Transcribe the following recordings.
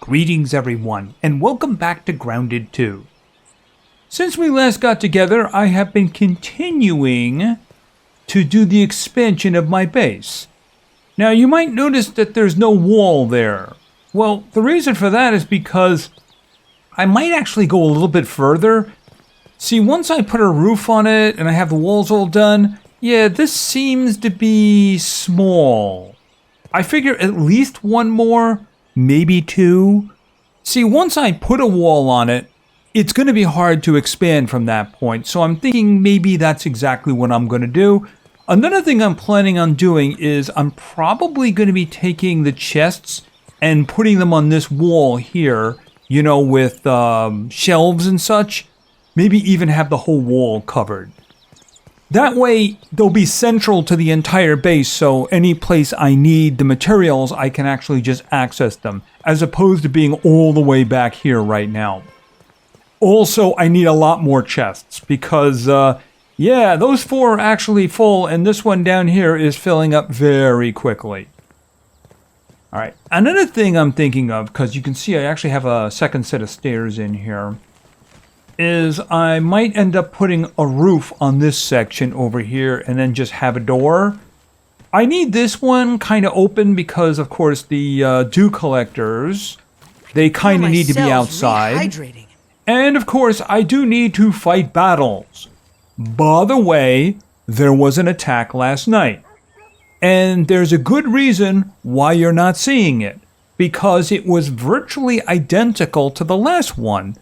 Greetings everyone, and welcome back to Grounded 2. Since we last got together, I have been continuing to do the expansion of my base. Now you might notice that there's no wall there. Well, the reason for that is because I might actually go a little bit further. See, once I put a roof on it and I have the walls all done, yeah, this seems to be small. I figure at least one more, maybe two. See, once I put a wall on it, it's going to be hard to expand from that point. So I'm thinking maybe that's exactly what I'm going to do. Another thing I'm planning on doing is I'm probably going to be taking the chests and putting them on this wall here, you know, with shelves and such. Maybe even have the whole wall covered. That way, they'll be central to the entire base, so any place I need the materials, I can actually just access them, as opposed to being all the way back here right now. Also, I need a lot more chests, because, yeah, those four are actually full, and this one down here is filling up very quickly. Alright, another thing I'm thinking of, because you can see I actually have a second set of stairs in here, is I might end up putting a roof on this section over here and then just have a door. I need this one kind of open because, of course, the dew collectors, they kind of need to be outside. And, of course, I do need to fight battles. By the way, there was an attack last night. And there's a good reason why you're not seeing it. Because it was virtually identical to the last one.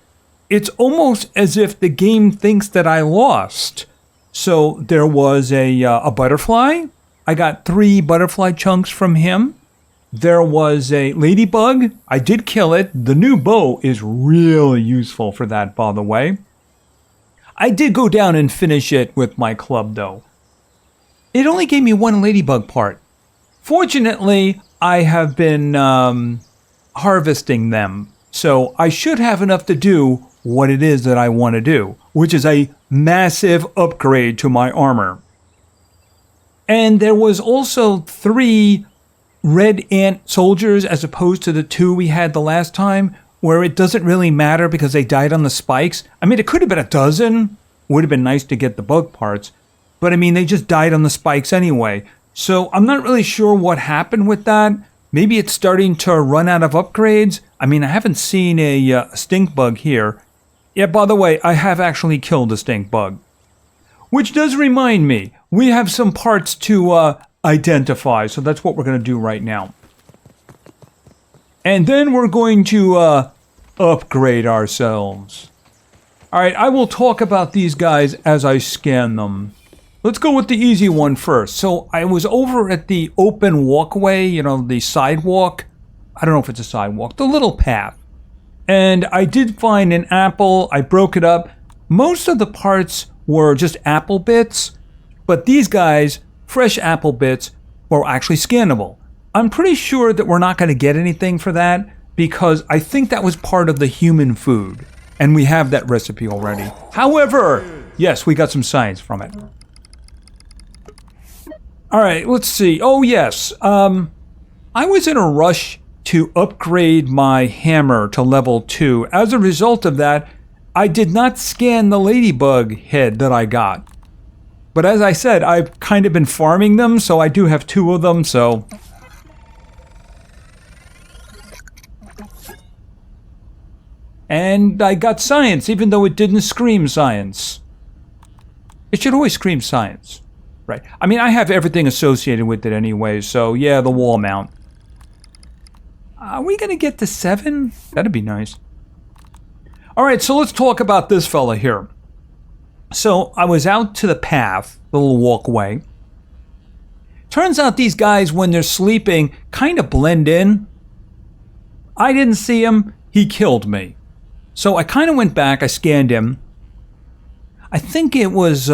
It's almost as if the game thinks that I lost. So there was a butterfly. I got 3 butterfly chunks from him. There was a ladybug. I did kill it. The new bow is really useful for that, by the way. I did go down and finish it with my club, though. It only gave me 1 ladybug part. Fortunately, I have been harvesting them. So I should have enough to do what it is that I want to do, which is a massive upgrade to my armor. And there was also 3 red ant soldiers as opposed to the 2 we had the last time, where it doesn't really matter because they died on the spikes. I mean, it could have been a dozen. Would have been nice to get the bug parts. But I mean, they just died on the spikes anyway. So I'm not really sure what happened with that. Maybe it's starting to run out of upgrades. I mean, I haven't seen a stink bug here. Yeah, by the way, I have actually killed a stink bug. Which does remind me, we have some parts to identify, so that's what we're going to do right now. And then we're going to upgrade ourselves. Alright, I will talk about these guys as I scan them. Let's go with the easy one first. So I was over at the open walkway, you know, the sidewalk. I don't know if it's a sidewalk, the little path. And I did find an apple. I broke it up. Most of the parts were just apple bits, but these guys, fresh apple bits, were actually scannable. I'm pretty sure that we're not going to get anything for that because I think that was part of the human food, and we have that recipe already. However, yes, we got some science from it. All right, let's see. Oh, yes. I was in a rush to upgrade my hammer to level 2. As a result of that, I did not scan the ladybug head that I got. But as I said, I've kind of been farming them, so I do have 2 of them, so... And I got science, even though it didn't scream science. It should always scream science. Right. I mean, I have everything associated with it anyway, so yeah, the wall mount. Are we going to get to 7? That'd be nice. Alright, so let's talk about this fella here. So, I was out to the path, the little walkway. Turns out these guys, when they're sleeping, kind of blend in. I didn't see him, he killed me. So I kind of went back, I scanned him. I think it was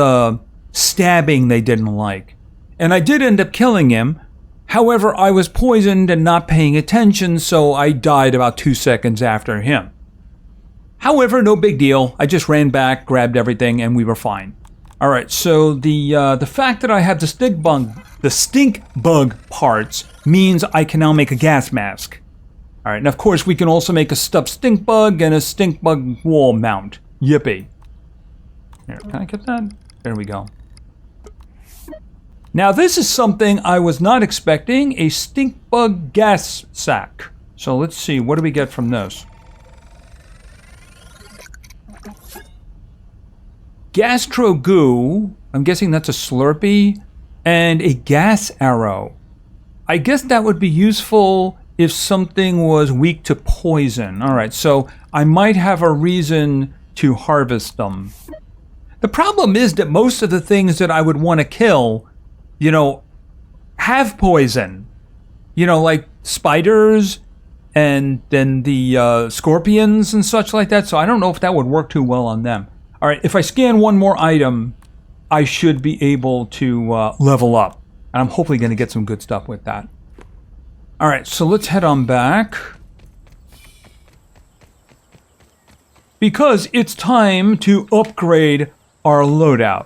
stabbing they didn't like. And I did end up killing him. However, I was poisoned and not paying attention, so I died about 2 seconds after him. However, no big deal. I just ran back, grabbed everything, and we were fine. Alright, so the fact that I have the stink bug parts means I can now make a gas mask. All right, and of course we can also make a stuffed stink bug and a stink bug wall mount. Yippee. Here, can I get that? There we go. Now this is something I was not expecting, a stink bug gas sack. So let's see, what do we get from this? Gastro goo, I'm guessing that's a Slurpee, and a gas arrow. I guess that would be useful if something was weak to poison. All right, so I might have a reason to harvest them. The problem is that most of the things that I would want to kill, you know, have poison. You know, like spiders and then the scorpions and such like that. So I don't know if that would work too well on them. All right, if I scan one more item, I should be able to level up. And I'm hopefully going to get some good stuff with that. All right, so let's head on back. Because it's time to upgrade our loadout.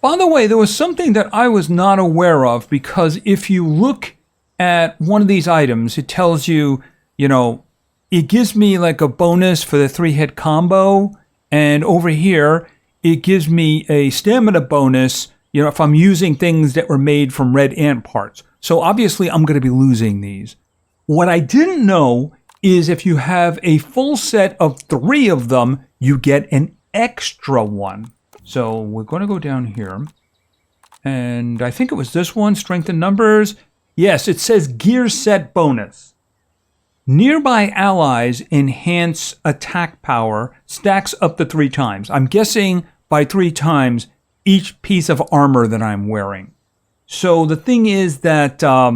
By the way, there was something that I was not aware of, because if you look at one of these items, it tells you, you know, it gives me like a bonus for the 3-hit combo, and over here, it gives me a stamina bonus, you know, if I'm using things that were made from red ant parts. So obviously, I'm going to be losing these. What I didn't know is if you have a full set of 3 of them, you get an extra one. So we're going to go down here. And I think it was this one, strength in numbers. Yes, it says gear set bonus. Nearby allies enhance attack power, stacks up to 3 times. I'm guessing by 3 times each piece of armor that I'm wearing. So the thing is that I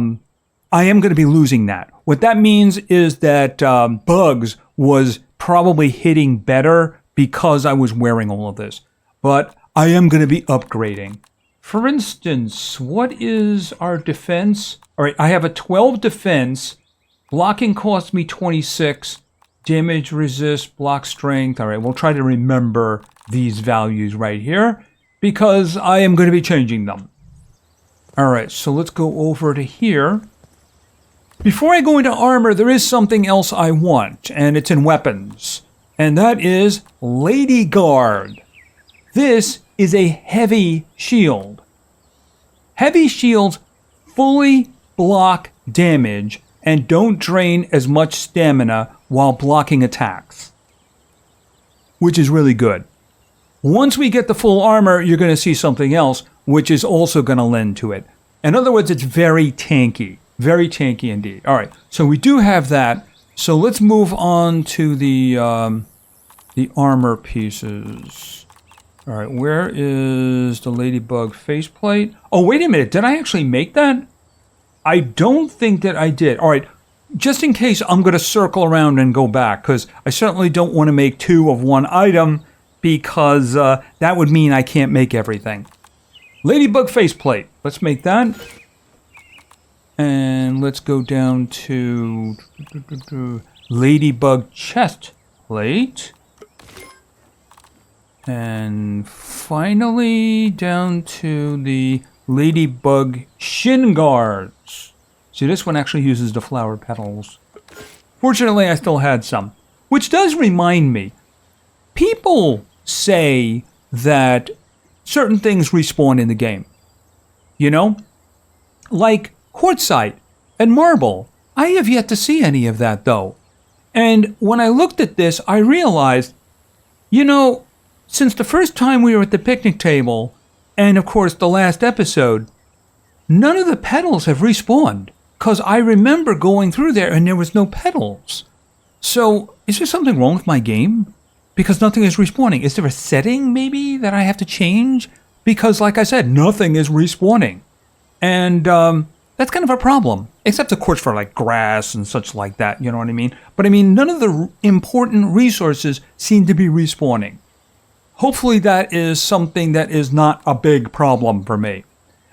am going to be losing that. What that means is that Bugs was probably hitting better because I was wearing all of this. But I am going to be upgrading. For instance, what is our defense? All right, I have a 12 defense. Blocking costs me 26. Damage resist, block strength. All right, we'll try to remember these values right here because I am going to be changing them. All right, so let's go over to here. Before I go into armor, there is something else I want, and it's in weapons. And that is Lady Guard. This is a heavy shield. Heavy shields fully block damage and don't drain as much stamina while blocking attacks, which is really good. Once we get the full armor, you're going to see something else, which is also going to lend to it. In other words, it's very tanky indeed. All right, so we do have that. So let's move on to the armor pieces. All right, where is the ladybug faceplate? Oh, wait a minute. Did I actually make that? I don't think that I did. All right, just in case, I'm going to circle around and go back because I certainly don't want to make 2 of one item because that would mean I can't make everything. Ladybug faceplate. Let's make that. And let's go down to ladybug chest plate. And finally down to the ladybug shin guards. See, this one actually uses the flower petals. Fortunately, I still had some. Which does remind me, people say that certain things respawn in the game. You know? Like quartzite and marble. I have yet to see any of that, though. And when I looked at this, I realized, you know, since the first time we were at the picnic table, and of course the last episode, none of the petals have respawned. Because I remember going through there and there was no petals. So, is there something wrong with my game? Because nothing is respawning. Is there a setting, maybe, that I have to change? Because, like I said, nothing is respawning. And that's kind of a problem. Except, of course, for like grass and such like that, you know what I mean? But I mean, none of the important resources seem to be respawning. Hopefully that is something that is not a big problem for me.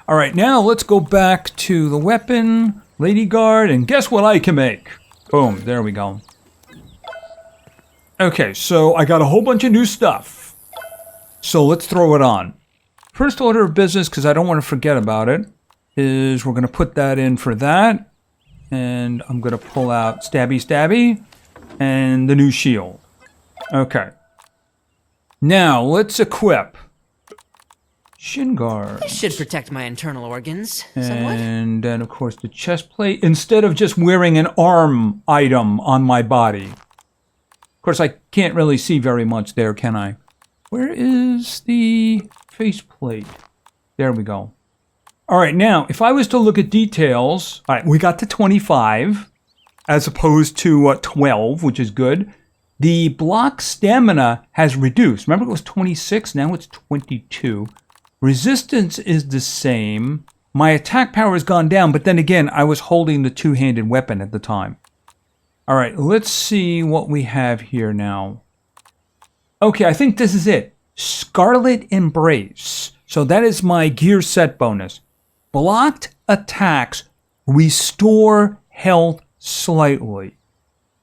All right, now let's go back to the weapon, Lady Guard, and guess what I can make? Boom, there we go. Okay, so I got a whole bunch of new stuff. So let's throw it on. First order of business, because I don't want to forget about it, is we're going to put that in for that. And I'm going to pull out stabby stabby and the new shield. Okay. Now, let's equip shin guard. This should protect my internal organs somewhat. And then, of course, the chest plate. Instead of just wearing an arm item on my body. Of course, I can't really see very much there, can I? Where is the faceplate? There we go. All right, now, if I was to look at details, all right, we got to 25 as opposed to 12, which is good. The block stamina has reduced. Remember, it was 26, now it's 22. Resistance is the same. My attack power has gone down, but then again, I was holding the two-handed weapon at the time. All right, let's see what we have here now. Okay, I think this is it. Scarlet Embrace. So that is my gear set bonus. Blocked attacks restore health slightly.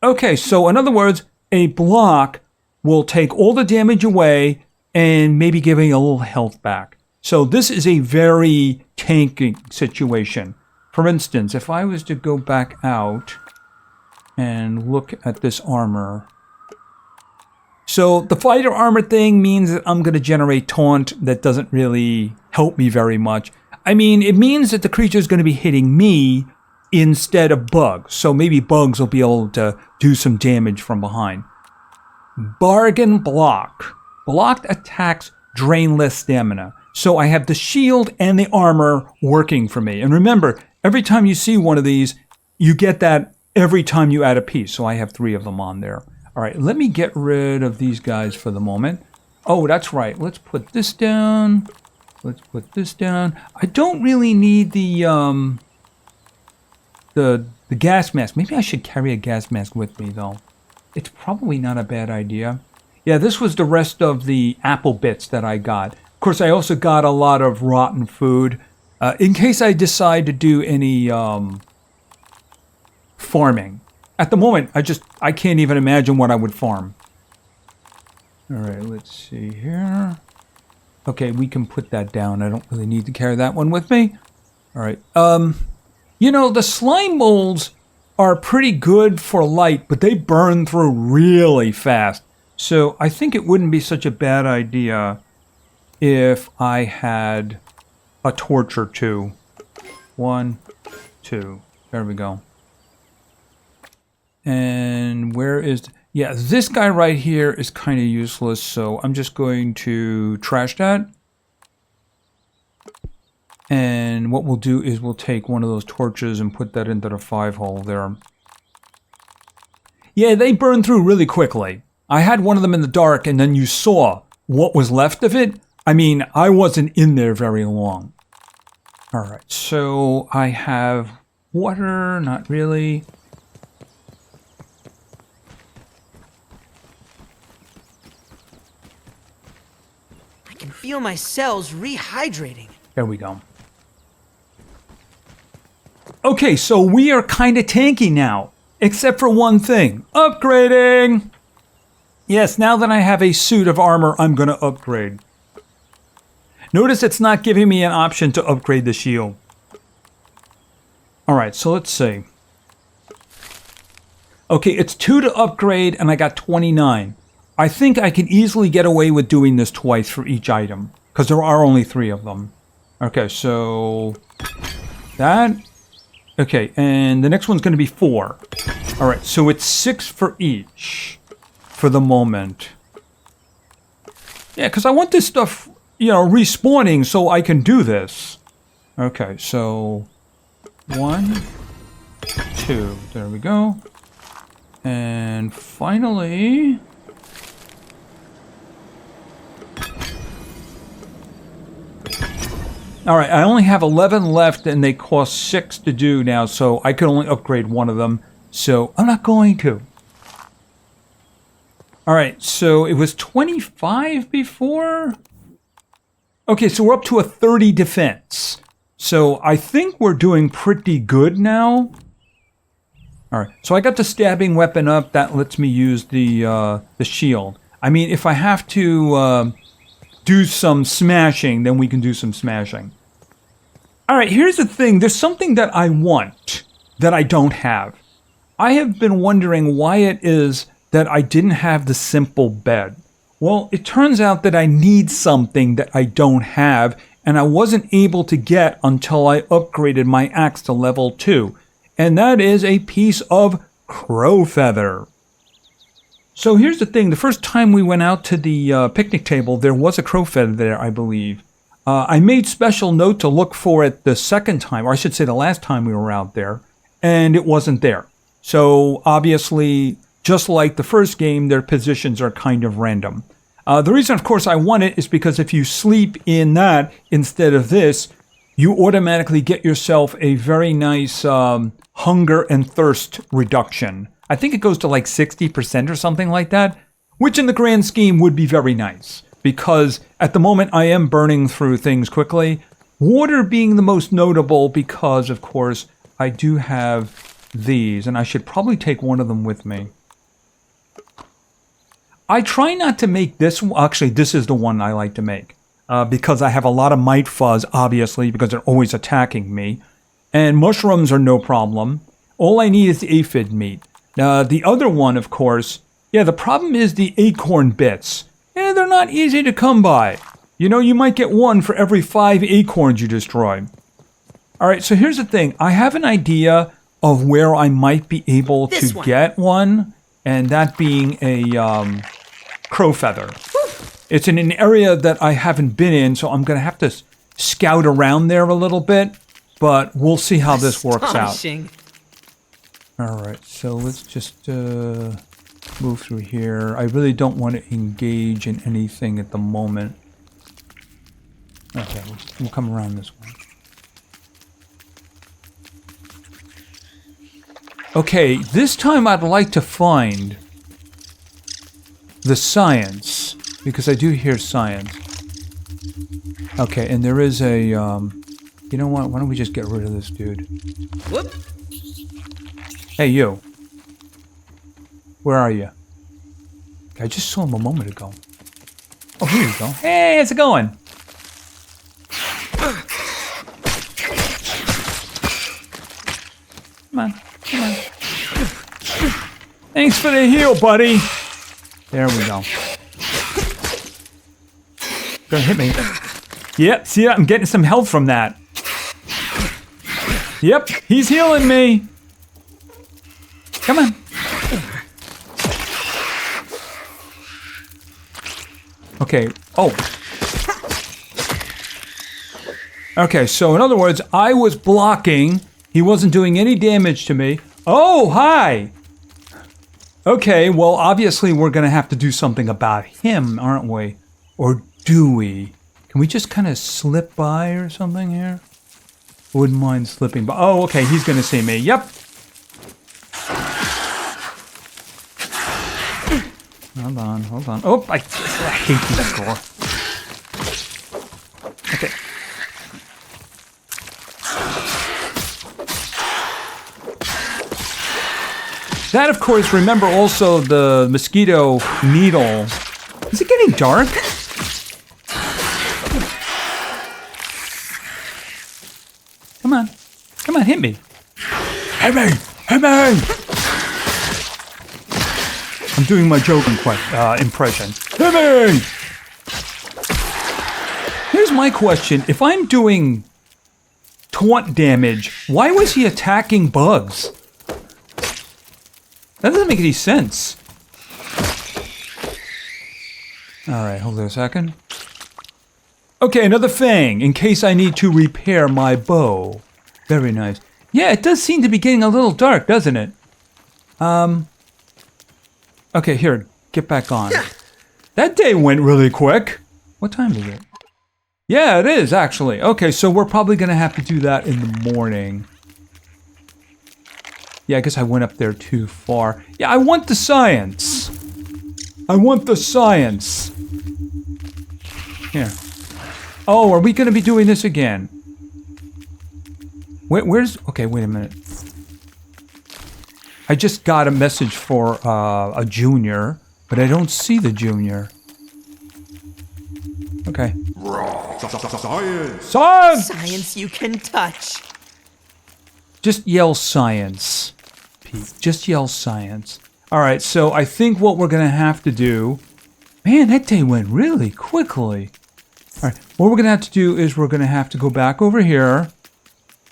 Okay, so in other words, a block will take all the damage away and maybe giving a little health back. So this is a very tanking situation. For instance, if I was to go back out and look at this armor. So the fighter armor thing means that I'm going to generate taunt that doesn't really help me very much. I mean, it means that the creature is going to be hitting me instead of bugs. So maybe bugs will be able to do some damage from behind. Bargain block. Blocked attacks drain less stamina. So I have the shield and the armor working for me. And remember, every time you see one of these, you get that every time you add a piece. So I have 3 of them on there. All right, let me get rid of these guys for the moment. Oh, that's right. Let's put this down. Let's put this down. I don't really need the gas mask. Maybe I should carry a gas mask with me, though. It's probably not a bad idea. Yeah, this was the rest of the apple bits that I got. Of course, I also got a lot of rotten food. In case I decide to do any farming. At the moment, I can't even imagine what I would farm. All right, let's see here. Okay, we can put that down. I don't really need to carry that one with me. All right. You know, the slime molds are pretty good for light, but they burn through really fast. So I think it wouldn't be such a bad idea if I had a torch or 2. 1, 2. There we go. And where is... Yeah, this guy right here is kind of useless, so I'm just going to trash that. And what we'll do is we'll take one of those torches and put that into the 5-hole there. Yeah, they burn through really quickly. I had one of them in the dark, and then you saw what was left of it. I mean, I wasn't in there very long. All right, so I have water, not really. I can feel my cells rehydrating. There we go. Okay, so we are kind of tanky now, except for one thing. Upgrading! Yes, now that I have a suit of armor, I'm going to upgrade. Notice it's not giving me an option to upgrade the shield. Alright, so let's see. Okay, it's 2 to upgrade, and I got 29. I think I can easily get away with doing this twice for each item, because there are only 3 of them. Okay, so... that... Okay, and the next one's going to be 4. Alright, so it's 6 for each. For the moment. Yeah, because I want this stuff, you know, respawning so I can do this. Okay, so... 1, 2. There we go. And finally... Alright, I only have 11 left and they cost 6 to do now, so I can only upgrade one of them. So, I'm not going to. Alright, so it was 25 before? Okay, so we're up to a 30 defense. So, I think we're doing pretty good now. Alright, so I got the stabbing weapon up. That lets me use the shield. I mean, if I have to... do some smashing, then we can do some smashing. Alright, here's the thing. There's something that I want that I don't have. I have been wondering why it is that I didn't have the simple bed. Well, it turns out that I need something that I don't have, and I wasn't able to get until I upgraded my axe to level 2. And that is a piece of crow feather. So here's the thing. The first time we went out to the picnic table, there was a crow feather there, I believe. I made special note to look for it the second time, or I should say the last time we were out there, and it wasn't there. So obviously, just like the first game, their positions are kind of random. The reason, of course, I want it is because if you sleep in that instead of this, you automatically get yourself a very nice hunger and thirst reduction. I think it goes to like 60% or something like that, which in the grand scheme would be very nice. Because at the moment I am burning through things quickly. Water being the most notable because, of course, I do have these. And I should probably take one of them with me. I try not to make this one. Actually, this is the one I like to make. Because I have a lot of mite fuzz, obviously, because they're always attacking me. And mushrooms are no problem. All I need is the aphid meat. The other one, of course, yeah, the problem is the acorn bits. Yeah, they're not easy to come by. You know, you might get one for every 5 acorns you destroy. Alright, so here's the thing. I have an idea of where I might be able to get one. And that being a crow feather. It's in an area that I haven't been in, so I'm going to have to scout around there a little bit. But we'll see how this works out. Alright, so let's just move through here. I really don't want to engage in anything at the moment. Okay, we'll come around this way. Okay, this time I'd like to find the science, because I do hear science. Okay, and there is a, you know what, why don't we just get rid of this dude? Whoop. Hey, you. Where are you? I just saw him a moment ago. Oh, here you go. Hey, how's it going? Come on, come on. Thanks for the heal, buddy. There we go. Don't hit me. Yep, see, I'm getting some health from that. Yep, he's healing me. Come on. Okay, oh. Okay, so in other words, I was blocking. He wasn't doing any damage to me. Oh, hi! Okay, well, obviously we're going to have to do something about him, aren't we? Or do we? Can we just kind of slip by or something here? Wouldn't mind slipping by. Oh, okay, he's going to see me. Yep. Hold on, hold on. Oh, I hate this door. Okay. That, of course, remember also the mosquito needle. Is it getting dark? Come on. Come on, hit me. Hit me! Hit me! I'm doing my joking impression. Hit me! Here's my question. If I'm doing taunt damage, why was he attacking bugs? That doesn't make any sense. Alright, hold on a second. Okay, another fang, in case I need to repair my bow. Very nice. Yeah, it does seem to be getting a little dark, doesn't it? Okay, here, get back on. That day went really quick. What time is it? Yeah, it is, actually. Okay, so we're probably going to have to do that in the morning. Yeah, I guess I went up there too far. Yeah, I want the science. I want the science. Here. Oh, are we going to be doing this again? Where's... Okay, wait a minute. I just got a message for a junior, but I don't see the junior. Okay. Science! Science! Science you can touch. Just yell science, Pete. Just yell science. All right, so I think what we're going to have to do... Man, that day went really quickly. All right, what we're going to have to do is we're going to have to go back over here.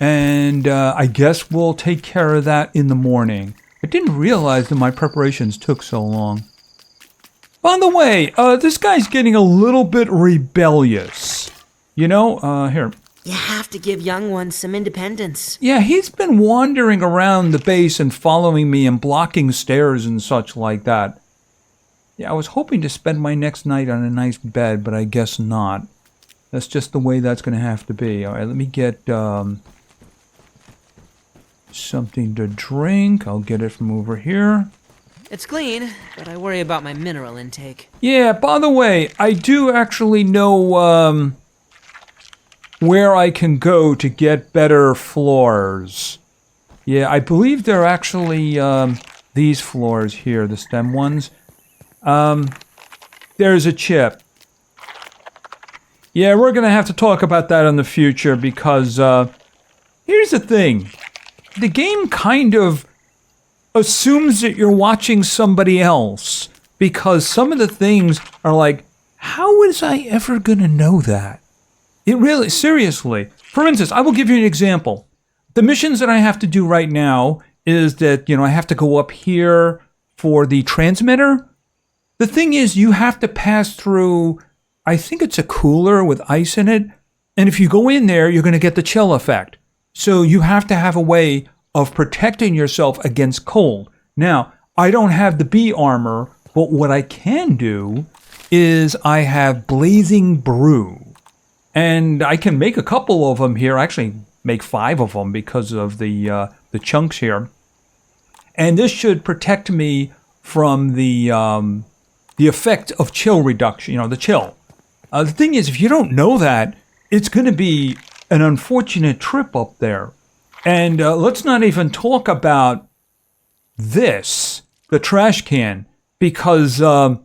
And I guess we'll take care of that in the morning. I didn't realize that my preparations took so long. By the way, this guy's getting a little bit rebellious. You know, here. You have to give young ones some independence. Yeah, he's been wandering around the base and following me and blocking stairs and such like that. Yeah, I was hoping to spend my next night on a nice bed, but I guess not. That's just the way that's going to have to be. All right, let me get something to drink. I'll get it from over here. It's clean, but I worry about my mineral intake. Yeah, by the way, I do actually know where I can go to get better floors. Yeah, I believe they're actually these floors here, the stem ones. There's a chip. Yeah, we're going to have to talk about that in the future because here's the thing. The game kind of assumes that you're watching somebody else because some of the things are like, how was I ever going to know that? It really, seriously. For instance, I will give you an example. The missions that I have to do right now is that, I have to go up here for the transmitter. The thing is, you have to pass through, I think it's a cooler with ice in it. And if you go in there, you're going to get the chill effect. So you have to have a way of protecting yourself against cold. Now, I don't have the bee armor, but what I can do is I have blazing brew. And I can make a couple of them here. Actually, make 5 of them because of the chunks here. And this should protect me from the effect of chill reduction, the chill. The thing is, if you don't know that, it's going to be an unfortunate trip up there. And let's not even talk about this, the trash can, because, I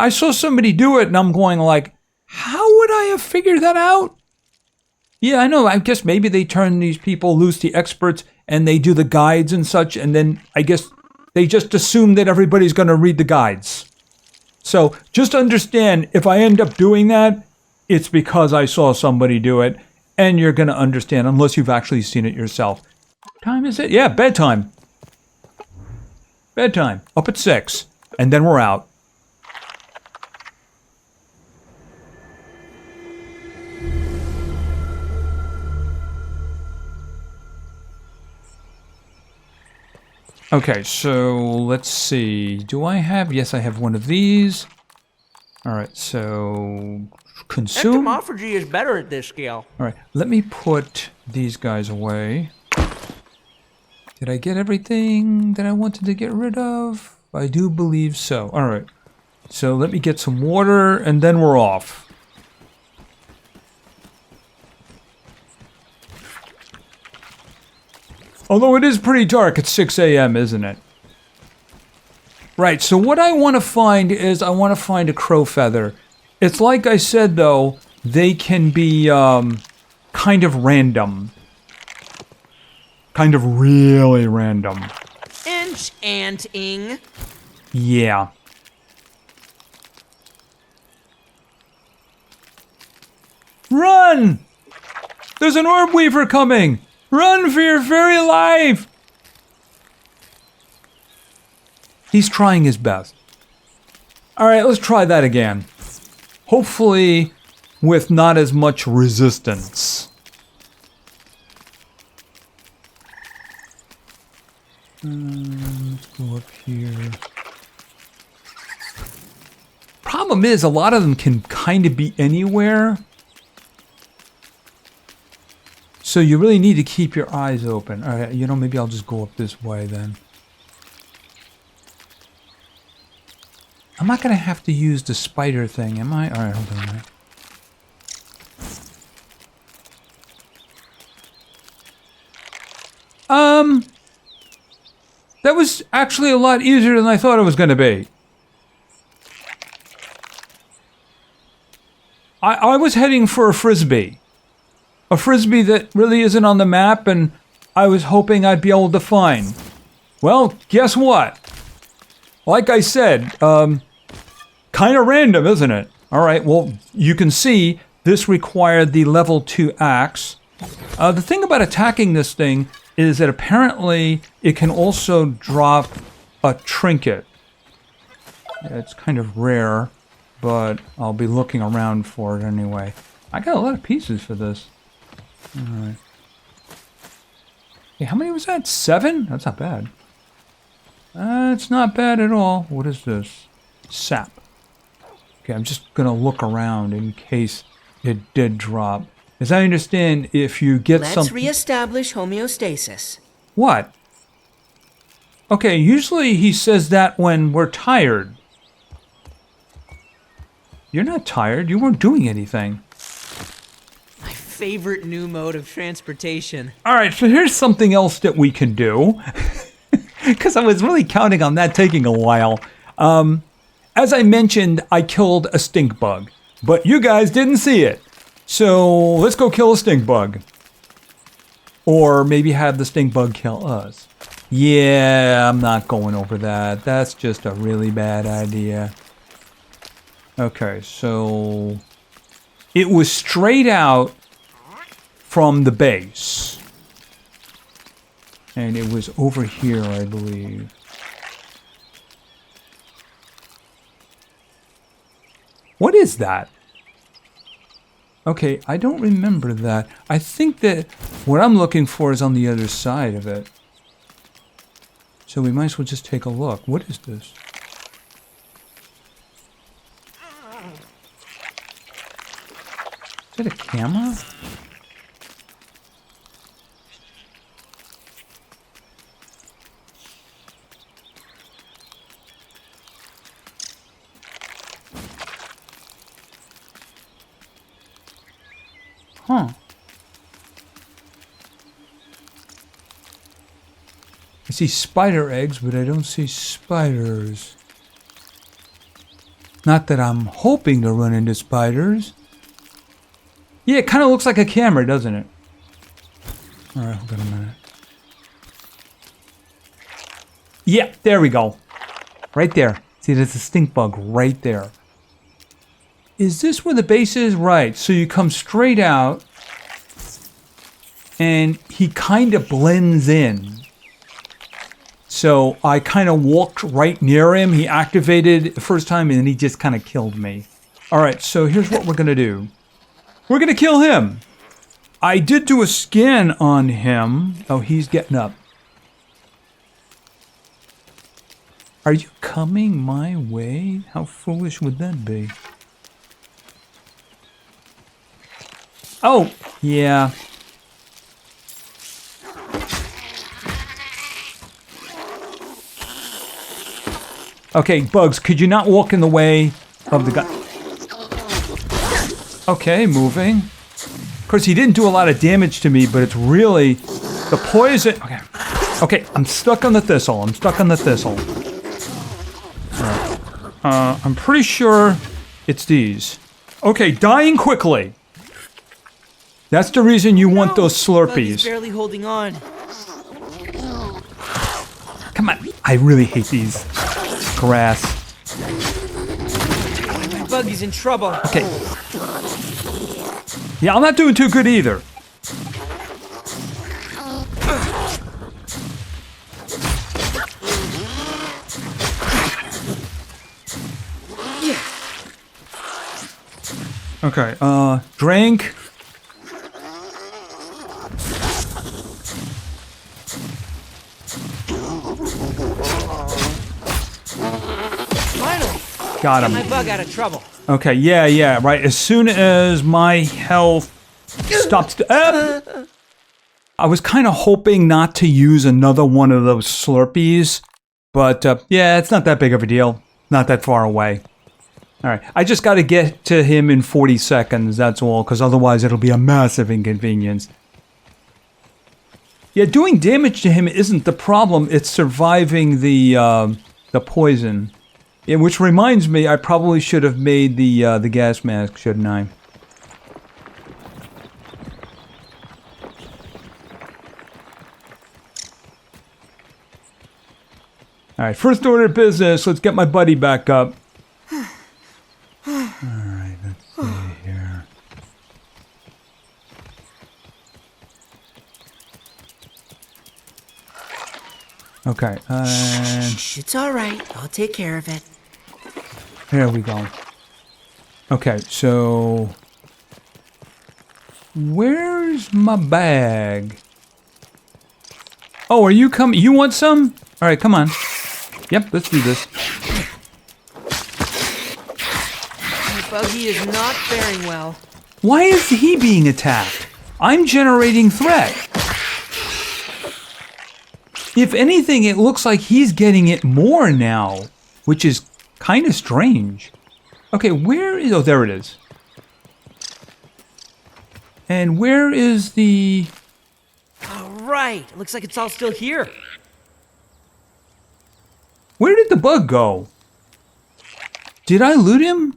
saw somebody do it, and I'm going like, how would I have figured that out? Yeah, I know. I guess maybe they turn these people loose, the experts, and they do the guides and such, and then I guess they just assume that everybody's going to read the guides. So just understand, if I end up doing that, it's because I saw somebody do it, and you're going to understand, unless you've actually seen it yourself. What time is it? Yeah, bedtime. Bedtime. Up at 6, and then we're out. Okay, so let's see. Do I have... Yes, I have one of these. Alright, so... Consume? Entomophagy is better at this scale. Alright, let me put these guys away. Did I get everything that I wanted to get rid of? I do believe so. Alright, so let me get some water, and then we're off. Although it is pretty dark, it's 6 a.m., isn't it? Right, so what I want to find is I want to find a crow feather. It's like I said, though, they can be kind of random. Kind of really random. Enchanting. Yeah. Run! There's an orb weaver coming! Run for your very life! He's trying his best. Alright, let's try that again. Hopefully with not as much resistance. Let's go up here. Problem is, a lot of them can kind of be anywhere. So you really need to keep your eyes open. All right, maybe I'll just go up this way then. I'm not going to have to use the spider thing, am I? All right, hold on a minute. That was actually a lot easier than I thought it was going to be. I was heading for a frisbee. A frisbee that really isn't on the map, and I was hoping I'd be able to find. Well, guess what? Like I said, kind of random, isn't it? All right, well, you can see this required the level 2 axe. The thing about attacking this thing is that apparently it can also drop a trinket. It's kind of rare, but I'll be looking around for it anyway. I got a lot of pieces for this. All right. Hey, how many was that? 7? That's not bad. It's not bad at all. What is this? Sap. Okay, I'm just gonna look around in case it did drop. As I understand, if you get Let's something... reestablish homeostasis. What? Okay, usually he says that when we're tired. You're not tired. You weren't doing anything. My favorite new mode of transportation. All right, so here's something else that we can do. Because I was really counting on that taking a while. As I mentioned, I killed a stink bug. But you guys didn't see it. So let's go kill a stink bug. Or maybe have the stink bug kill us. Yeah, I'm not going over that. That's just a really bad idea. Okay, so it was straight out from the base. And it was over here, I believe. What is that? Okay, I don't remember that. I think that what I'm looking for is on the other side of it. So we might as well just take a look. What is this? Is that a camera? Huh. I see spider eggs, but I don't see spiders. Not that I'm hoping to run into spiders. Yeah, it kind of looks like a camera, doesn't it? Alright, hold on a minute. Yeah, there we go. Right there. See, there's a stink bug right there. Is this where the base is? Right. So you come straight out, and he kind of blends in. So I kind of walked right near him. He activated the first time, and then he just kind of killed me. All right, so here's what we're going to do. We're going to kill him. I did do a scan on him. Oh, he's getting up. Are you coming my way? How foolish would that be? Oh, yeah. Okay, Bugs, could you not walk in the way of the guy? Okay, moving. Of course, he didn't do a lot of damage to me, but it's really the poison. Okay, okay, I'm stuck on the thistle. I'm stuck on the thistle. All right. I'm pretty sure it's these. Okay, dying quickly. That's the reason you want those Slurpees. Buggy's barely holding on. Come on. I really hate these. Grass. My buggy's in trouble. Okay. Yeah, I'm not doing too good either. Okay, drink. Finally. Got him. Get my bug out of trouble. Okay, yeah, right. As soon as my health stops... I was kind of hoping not to use another one of those Slurpees. But, yeah, it's not that big of a deal. Not that far away. Alright, I just got to get to him in 40 seconds, that's all. Because otherwise it'll be a massive inconvenience. Yeah, doing damage to him isn't the problem. It's surviving the poison. Yeah, which reminds me, I probably should have made the gas mask, shouldn't I? Alright, first order of business. Let's get my buddy back up. Alright, let's see here. Okay, Shh, it's alright. I'll take care of it. There we go. Okay, so... Where's my bag? Oh, are you coming? You want some? Alright, come on. Yep, let's do this. My buggy is not faring well. Why is he being attacked? I'm generating threat. If anything, it looks like he's getting it more now, which is kind of strange. Okay, where is... Oh, there it is. And where is the... Alright, looks like it's all still here. Where did the bug go? Did I loot him?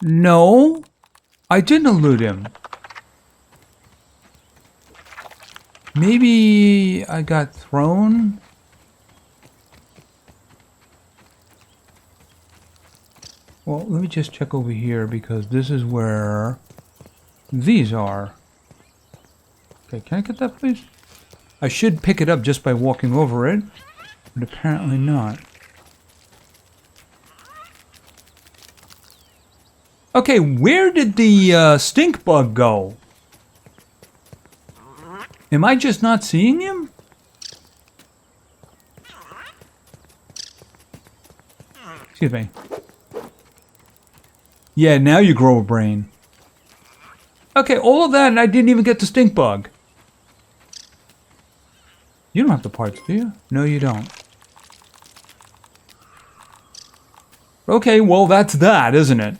No, I didn't loot him. Maybe I got thrown? Well, let me just check over here because this is where these are. Okay, can I get that, please? I should pick it up just by walking over it, but apparently not. Okay, where did the stink bug go? Am I just not seeing him? Excuse me. Yeah, now you grow a brain. Okay, all of that and I didn't even get the stink bug. You don't have the parts, do you? No, you don't. Okay, well, that's that, isn't it?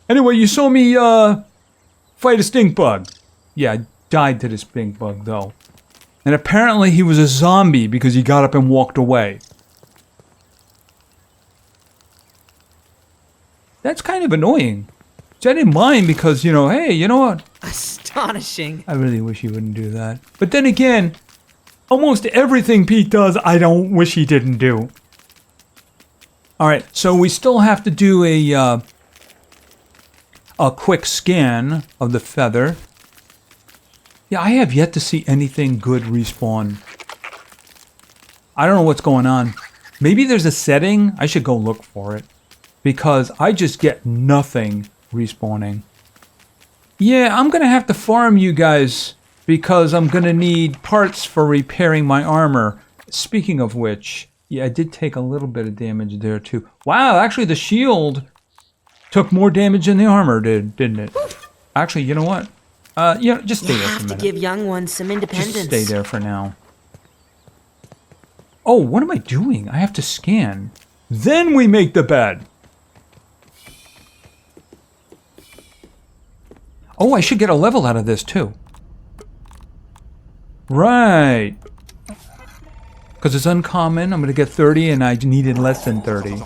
Anyway, you saw me, fight a stink bug. Yeah, I died to the stink bug, though. And apparently he was a zombie because he got up and walked away. That's kind of annoying. Which I didn't mind because, you know, hey, you know what? Astonishing. I really wish he wouldn't do that. But then again, almost everything Pete does, I don't wish he didn't do. Alright, so we still have to do a quick scan of the feather. Yeah, I have yet to see anything good respawn. I don't know what's going on. Maybe there's a setting. I should go look for it. Because I just get nothing respawning. Yeah, I'm going to have to farm you guys because I'm going to need parts for repairing my armor. Speaking of which, yeah, I did take a little bit of damage there too. Wow, actually the shield took more damage than the armor did, didn't it? Actually, you know what? Yeah, just stay there for a minute. You have to give young ones some independence. Just stay there for now. Oh, what am I doing? I have to scan. Then we make the bed. Oh, I should get a level out of this too. Right. Because it's uncommon. I'm going to get 30 and I needed less than 30.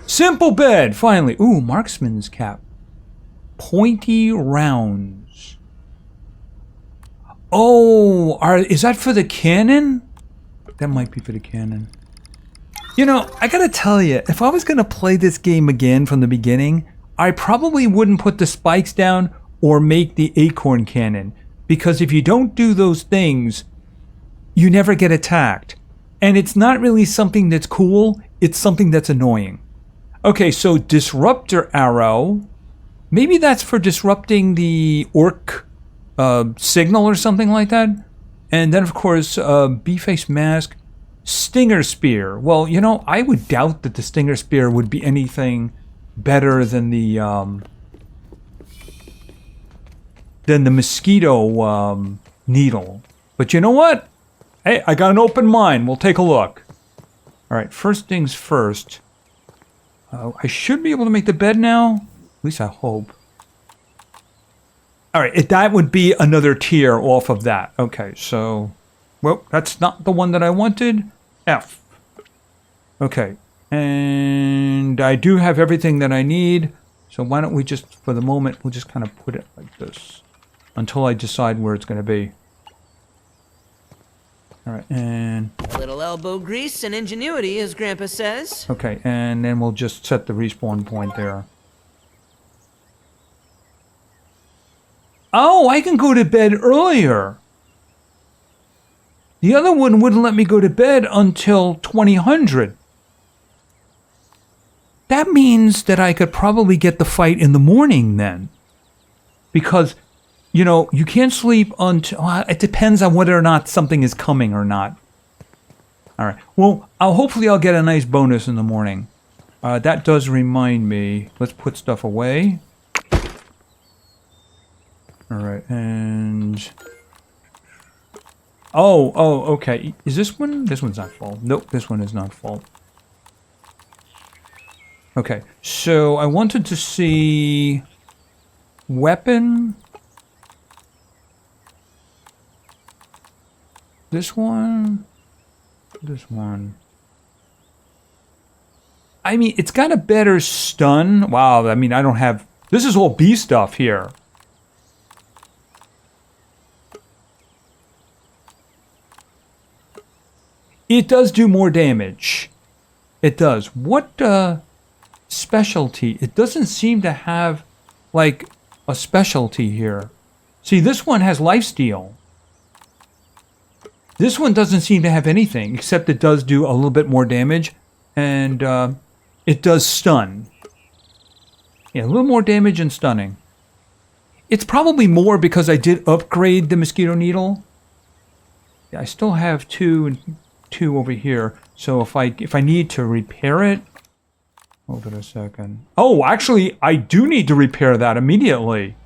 Simple bed, finally. Ooh, marksman's cap. Pointy rounds. Oh, is that for the cannon? That might be for the cannon. You know, I gotta tell you, if I was gonna play this game again from the beginning, I probably wouldn't put the spikes down or make the acorn cannon. Because if you don't do those things, you never get attacked. And it's not really something that's cool, it's something that's annoying. Okay, so disruptor arrow. Maybe that's for disrupting the orc signal or something like that. And then, of course, bee-face mask, stinger spear. Well, you know, I would doubt that the stinger spear would be anything better than the mosquito needle. But you know what? Hey, I got an open mind. We'll take a look. All right, first things first. I should be able to make the bed now. At least I hope. All right, that would be another tier off of that. Okay, so... Well, that's not the one that I wanted. F. Okay, and I do have everything that I need. So why don't we just, for the moment, we'll just kind of put it like this. Until I decide where it's going to be. All right, and... A little elbow grease and ingenuity, as Grandpa says. Okay, and then we'll just set the respawn point there. Oh, I can go to bed earlier. The other one wouldn't let me go to bed until 2000. That means that I could probably get the fight in the morning then. Because, you know, you can't sleep until... it depends on whether or not something is coming or not. All right. Well, hopefully I'll get a nice bonus in the morning. That does remind me. Let's put stuff away. All right, and... Oh, okay. Is this one? This one's not full. Nope, this one is not full. Okay, so I wanted to see... Weapon? This one? This one. I mean, it's got a better stun. Wow, I mean, I don't have... This is all B stuff here. It does do more damage. It does. What specialty? It doesn't seem to have, like, a specialty here. See, this one has lifesteal. This one doesn't seem to have anything, except it does do a little bit more damage. And it does stun. Yeah, a little more damage and stunning. It's probably more because I did upgrade the mosquito needle. Yeah, I still have two over here. So if I need to repair it, hold it a second. Oh, actually, I do need to repair that immediately.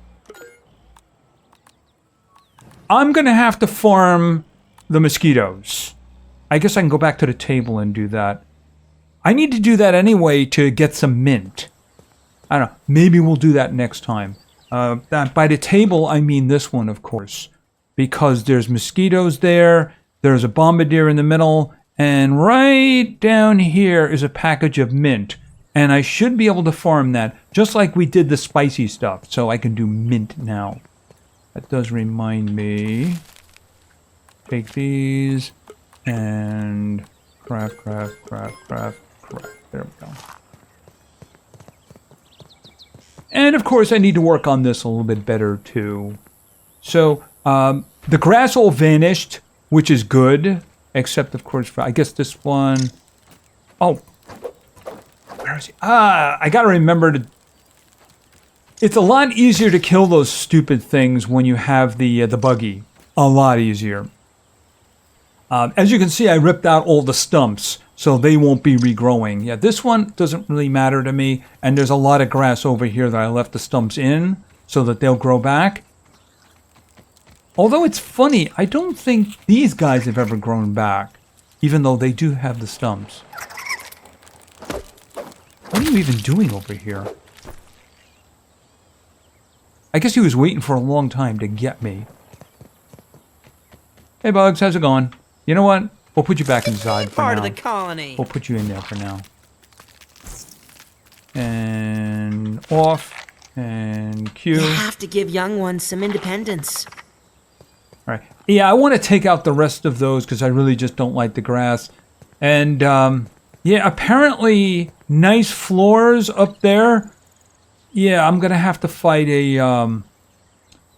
I'm gonna have to farm the mosquitoes. I guess I can go back to the table and do that. I need to do that anyway to get some mint. I don't know. Maybe we'll do that next time. By the table, I mean this one, of course, because there's mosquitoes there. There's a bombardier in the middle, and right down here is a package of mint. And I should be able to farm that, just like we did the spicy stuff, so I can do mint now. That does remind me. Take these, and craft. There we go. And of course, I need to work on this a little bit better, too. So, the grass all vanished, which is good, except, of course, for, I guess this one... Oh. Where is he? I gotta remember to... It's a lot easier to kill those stupid things when you have the buggy. A lot easier. As you can see, I ripped out all the stumps, so they won't be regrowing. Yeah, this one doesn't really matter to me, and there's a lot of grass over here that I left the stumps in, so that they'll grow back. Although it's funny, I don't think these guys have ever grown back, even though they do have the stumps. What are you even doing over here? I guess he was waiting for a long time to get me. Hey Bugs, how's it going? You know what? We'll put you back inside for Part now. of the colony. We'll put you in there for now. And off. And Q. You have to give young ones some independence. Alright. Yeah, I want to take out the rest of those because I really just don't like the grass. And, yeah, apparently nice floors up there. Yeah, I'm going to have to fight a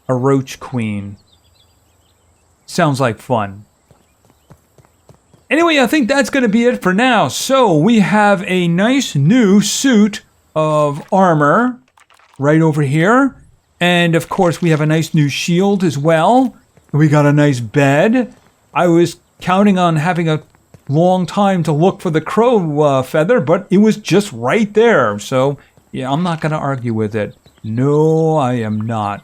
roach queen. Sounds like fun. Anyway, I think that's going to be it for now. So, we have a nice new suit of armor right over here. And, of course, we have a nice new shield as well. We got a nice bed. I was counting on having a long time to look for the crow feather, but it was just right there. So, yeah, I'm not going to argue with it. No, I am not.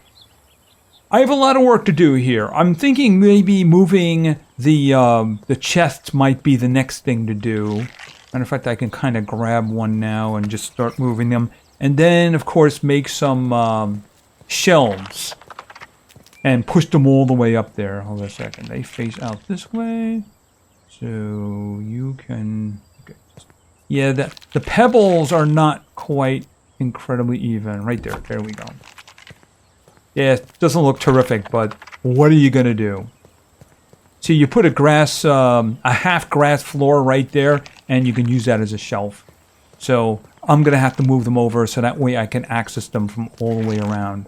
I have a lot of work to do here. I'm thinking maybe moving the chests might be the next thing to do. Matter of fact, I can kind of grab one now and just start moving them. And then, of course, make some shelves. And push them all the way up there. Hold on a second. They face out this way. So you can... Okay. Yeah, the pebbles are not quite incredibly even. Right there. There we go. Yeah, it doesn't look terrific, but what are you going to do? See, you put a half grass floor right there, and you can use that as a shelf. So I'm going to have to move them over so that way I can access them from all the way around.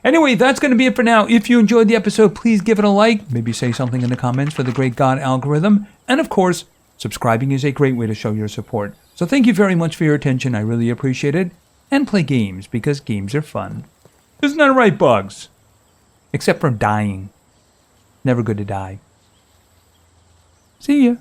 Anyway, that's going to be it for now. If you enjoyed the episode, please give it a like. Maybe say something in the comments for the great God algorithm. And of course, subscribing is a great way to show your support. So thank you very much for your attention. I really appreciate it. And play games, because games are fun. Isn't that right, Bugs? Except for dying. Never good to die. See ya.